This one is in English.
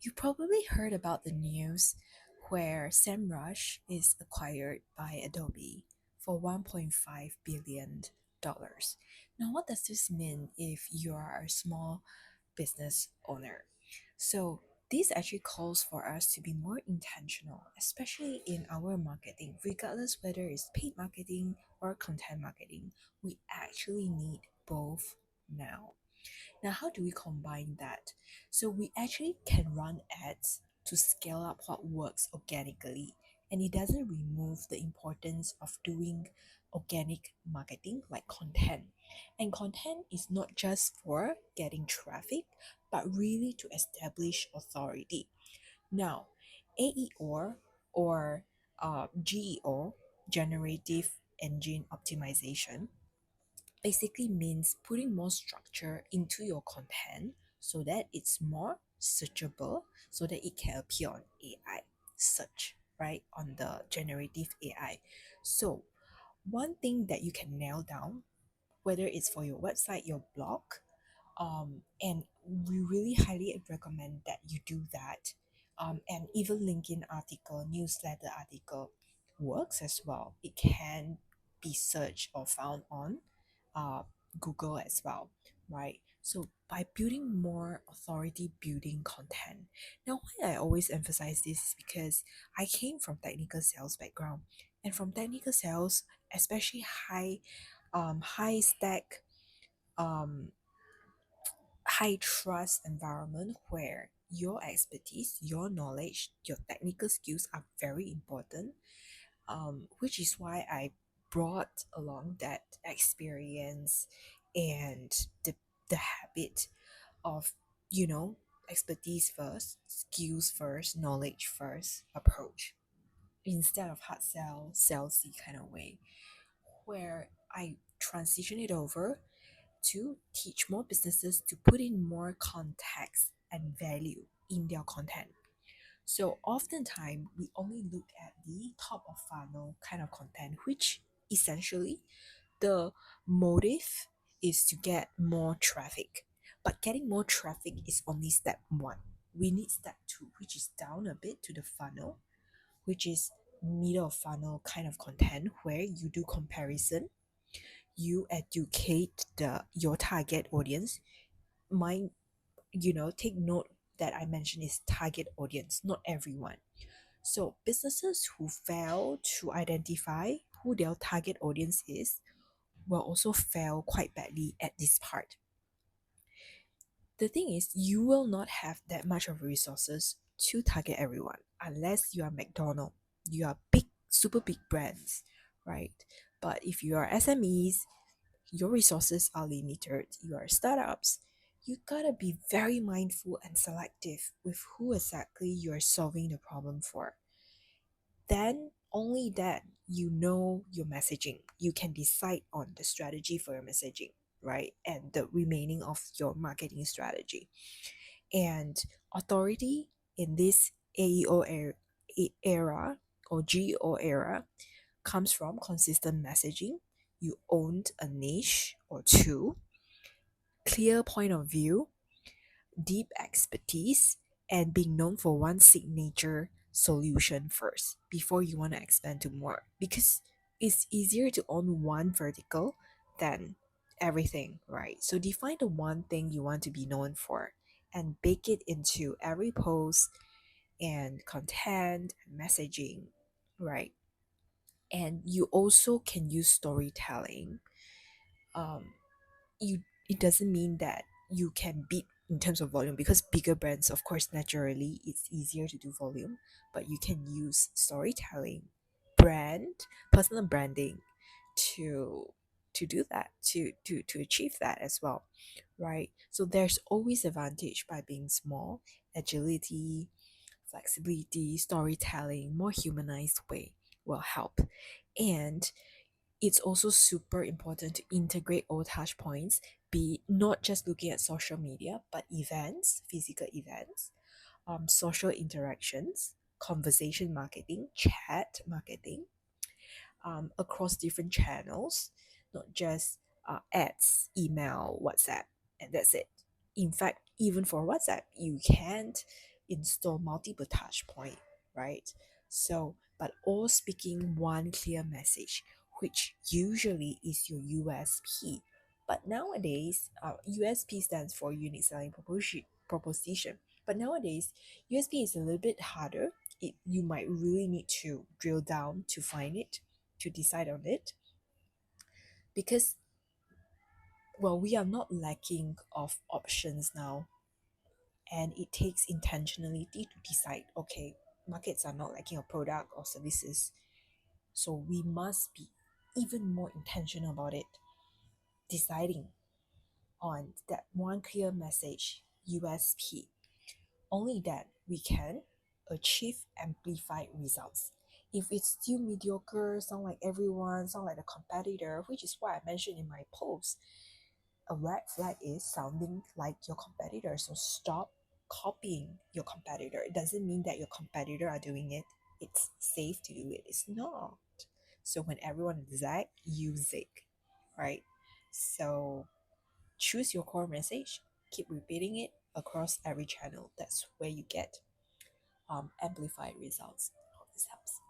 You probably heard about the news where SEMrush is acquired by Adobe for $1.5 billion. Now, what does this mean if you are a small business owner? So, this actually calls for us to be more intentional, especially in our marketing, regardless whether it's paid marketing or content marketing. We actually need both now. Now, how do we combine that? So we actually can run ads to scale up what works organically, and it doesn't remove the importance of doing organic marketing like content. And content is not just for getting traffic, but really to establish authority. Now, AEO or GEO, Generative Engine Optimization, basically means putting more structure into your content so that it's more searchable, so that it can appear on AI search, right? On the generative AI. So, one thing that you can nail down, whether it's for your website, your blog, and we really highly recommend that you do that. And even LinkedIn article, newsletter article works as well. It can be searched or found on uh, Google as well, right? So by building more authority building content. Now, why I always emphasize this is because I came from technical sales background, and from technical sales, especially high stack, um, high trust environment where your expertise, your knowledge, your technical skills are very important, which is why I brought along that experience and the habit of, you know, expertise first, skills first, knowledge first approach instead of hard sell, salesy kind of way, where I transition it over to teach more businesses to put in more context and value in their content. So oftentimes we only look at the top of funnel kind of content, which essentially the motive is to get more traffic. But getting more traffic is only step one. We need step two, which is down a bit to the funnel, which is middle of funnel kind of content where you do comparison, you educate your target audience. Mind, take note that I mentioned is target audience, not everyone. So businesses who fail to identify who their target audience is will also fail quite badly at this part. The thing is, you will not have that much of resources to target everyone unless you are McDonald. You are big, super big brands, right? But if you are SMEs, your resources are limited, you are startups, you gotta be very mindful and selective with who exactly you're solving the problem for. Then, only then, you know your messaging. You can decide on the strategy for your messaging, right? And the remaining of your marketing strategy. And authority in this era or GEO era comes from consistent messaging. You owned a niche or two, clear point of view, deep expertise, and being known for one signature solution first before you want to expand to more. Because it's easier to own one vertical than everything, right? So define the one thing you want to be known for and bake it into every post and content and messaging, right? And you also can use storytelling. um you It doesn't mean that you can beat in terms of volume, because bigger brands, of course, naturally it's easier to do volume, but you can use storytelling, brand, personal branding to do that, to achieve that as well, right? So there's always advantage by being small. Agility, flexibility, storytelling, more humanized way will help. And it's also super important to integrate all touch points, be not just looking at social media, but events, physical events, social interactions, conversation marketing, chat marketing, across different channels, not just ads, email, WhatsApp, and that's it. In fact, even for WhatsApp, you can't install multiple touch point, right? So, but all speaking one clear message, which usually is your USP. But nowadays, USP stands for unique selling proposition. But nowadays, USP is a little bit harder. You might really need to drill down to find it, to decide on it, because well, we are not lacking of options now, and it takes intentionality to decide, okay, markets are not lacking of product or services, so we must be even more intentional about it, deciding on that one clear message, USP. Only then we can achieve amplified results. If it's still mediocre, sound like everyone, sound like a competitor, which is what I mentioned in my post, a red flag is sounding like your competitor. So stop copying your competitor. It doesn't mean that your competitor are doing it. It's safe to do it. It's not. So when everyone zag, you zig, right? So choose your core message. Keep repeating it across every channel. That's where you get amplified results. Hope this helps.